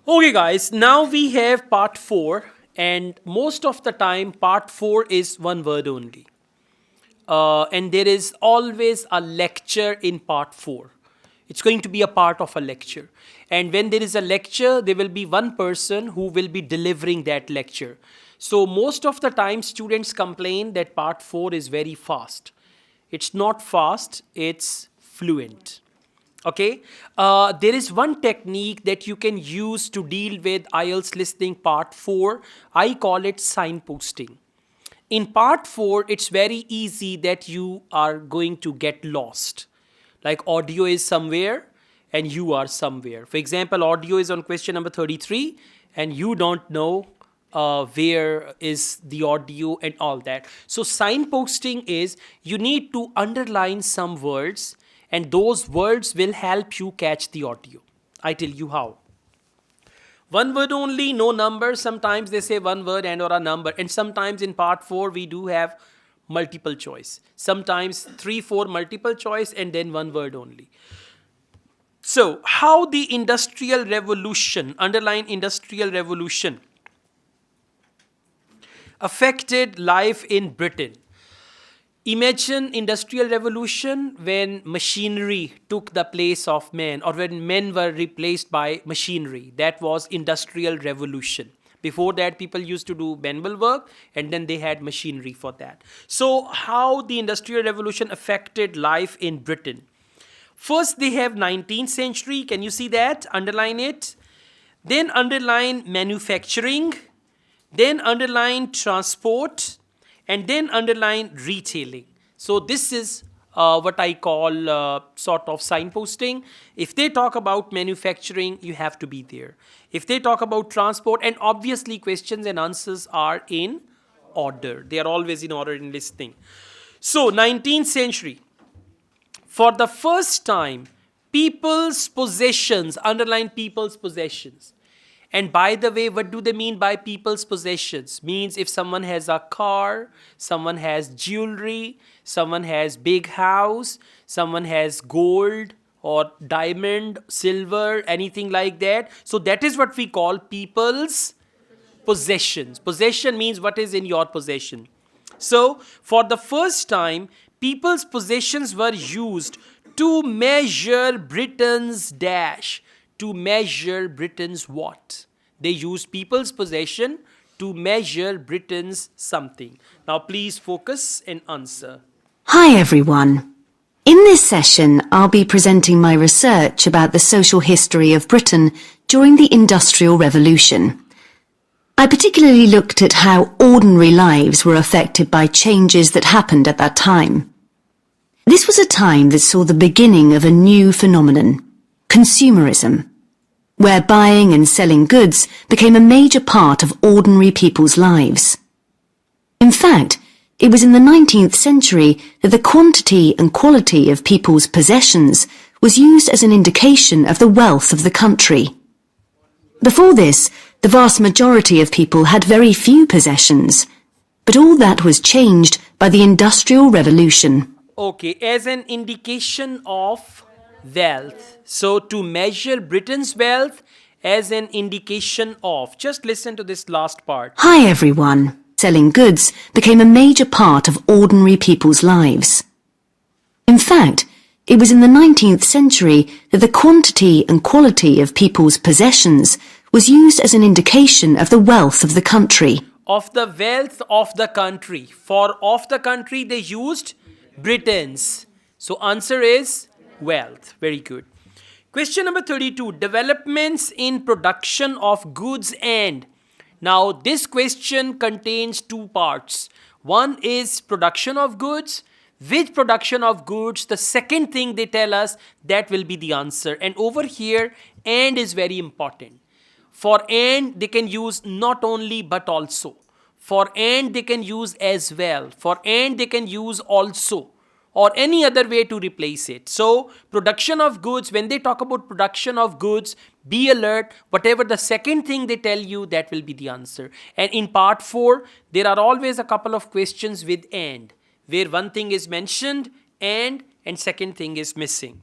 Okay, guys, now we have part 4, and most of the time, part 4 is one word only. And there is always a lecture in part 4. It's going to be a part of a lecture. And when there is a lecture, there will be one person who will be delivering that lecture. So, most of the time, students complain that part 4 is very fast. It's not fast, it's fluent. Okay, there is one technique that you can use to deal with IELTS listening part 4. I call it signposting. In part 4, it's very easy that you are going to get lost. Like audio is somewhere and you are somewhere. For example, audio is on question number 33 and you don't know where is the audio and all that. So signposting is you need to underline some words and those words will help you catch the audio. I tell you how. One word only, no number. Sometimes they say one word and or a number. And sometimes in part 4, we do have multiple choice. Sometimes 3, 4 multiple choice and then one word only. So, how the Industrial Revolution, underline Industrial Revolution, affected life in Britain. Imagine Industrial Revolution when machinery took the place of men, or when men were replaced by machinery. That was Industrial Revolution. Before that, people used to do manual work and then they had machinery for that. So how the Industrial Revolution affected life in Britain? First, they have 19th century. Can you see that? Underline it. Then underline manufacturing. Then underline transport. And then underline retailing. So this is what I call sort of signposting. If they talk about manufacturing, you have to be there. If they talk about transport, and obviously questions and answers are in order. They are always in order in listening. So 19th century. For the first time, people's possessions, underline people's possessions. And by the way, what do they mean by people's possessions? Means if someone has a car, someone has jewelry, someone has big house, someone has gold or diamond, silver, anything like that. So that is what we call people's possessions. Possession means what is in your possession. So for the first time, people's possessions were used to measure Britain's dash. To measure Britain's what? They used people's possession to measure Britain's something. Now please focus and answer. Hi everyone. In this session, I'll be presenting my research about the social history of Britain during the Industrial Revolution. I particularly looked at how ordinary lives were affected by changes that happened at that time. This was a time that saw the beginning of a new phenomenon. Consumerism, where buying and selling goods became a major part of ordinary people's lives. In fact, it was in the 19th century that the quantity and quality of people's possessions was used as an indication of the wealth of the country. Before this, the vast majority of people had very few possessions, but all that was changed by the Industrial Revolution. Okay, as an indication of wealth. So to measure Britain's wealth as an indication of. Just listen to this last part. Hi everyone. Selling goods became a major part of ordinary people's lives. In fact, it was in the 19th century that the quantity and quality of people's possessions was used as an indication of the wealth of the country. Of the wealth of the country. For of the country they used Britain's. So answer is wealth. Very good. Question number 32. Developments in production of goods and. Now this question contains two parts. One is production of goods. With production of goods, the second thing they tell us, that will be the answer. And over here, and is very important. For and, they can use not only but also. For and, they can use as well. For and, they can use also. Or any other way to replace it. So, production of goods, when they talk about production of goods, be alert. Whatever the second thing they tell you, that will be the answer. And in part 4, there are always a couple of questions with and, where one thing is mentioned and second thing is missing.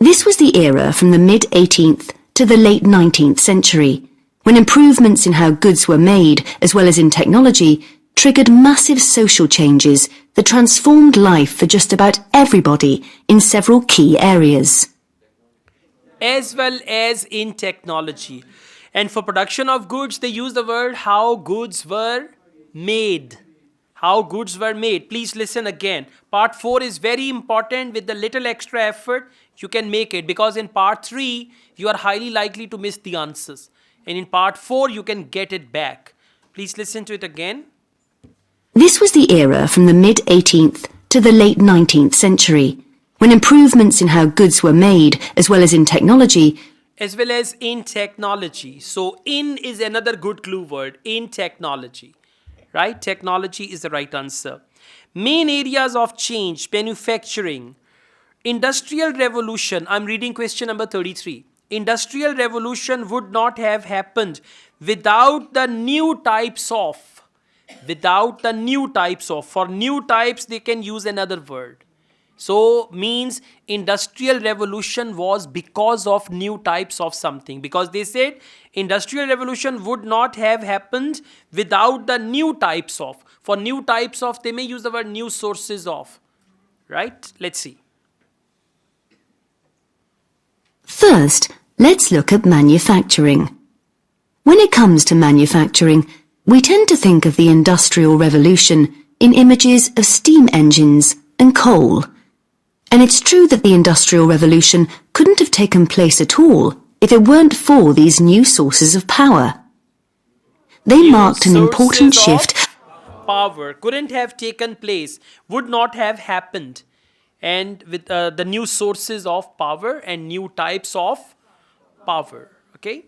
This was the era from the mid-18th to the late 19th century, when improvements in how goods were made, as well as in technology, triggered massive social changes that transformed life for just about everybody in several key areas. As well as in technology. And for production of goods, they use the word how goods were made. How goods were made. Please listen again. Part 4 is very important. With the little extra effort, you can make it. Because in part 3, you are highly likely to miss the answers. And in part 4, you can get it back. Please listen to it again. This was the era from the mid-18th to the late 19th century, when improvements in how goods were made, as well as in technology, So in is another good clue word. In technology. Right? Technology is the right answer. Main areas of change, manufacturing. Industrial revolution. I'm reading question number 33. Industrial revolution would not have happened without the new types of. For new types, they can use another word. So means industrial revolution was because of new types of something. Because they said industrial revolution would not have happened without the new types of. For new types of, they may use the word new sources of. Right? Let's see. First, let's look at manufacturing. When it comes to manufacturing, we tend to think of the Industrial Revolution in images of steam engines and coal. And it's true that the Industrial Revolution couldn't have taken place at all if it weren't for these new sources of power. They marked an important shift. Power couldn't have taken place, would not have happened. And with the new sources of power and new types of power. Okay.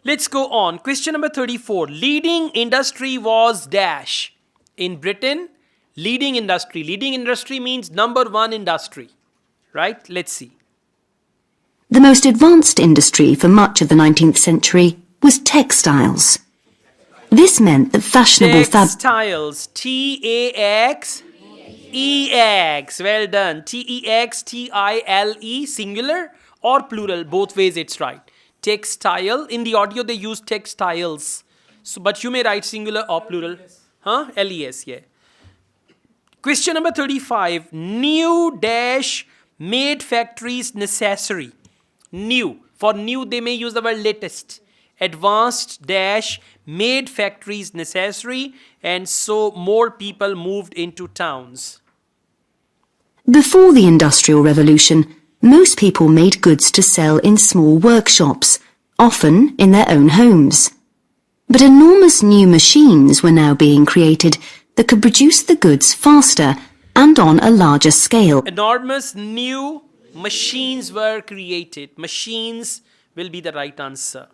Let's go on. Question number 34. Leading industry was dash. In Britain, leading industry. Leading industry means number one industry. Right? Let's see. The most advanced industry for much of the 19th century was textiles. This meant that fashionable Textiles. T-A-X-E-X. Well done. T-E-X-T-I-L-E. Singular or plural. Both ways it's right. Textile. In the audio, they use textiles. So, but you may write singular or plural. Huh? L-E-S, yeah. Question number 35. New dash made factories necessary. New. For new, they may use the word latest. Advanced dash made factories necessary, and so more people moved into towns. Before the Industrial Revolution, most people made goods to sell in small workshops, often in their own homes. But enormous new machines were now being created that could produce the goods faster and on a larger scale. Enormous new machines were created. Machines will be the right answer.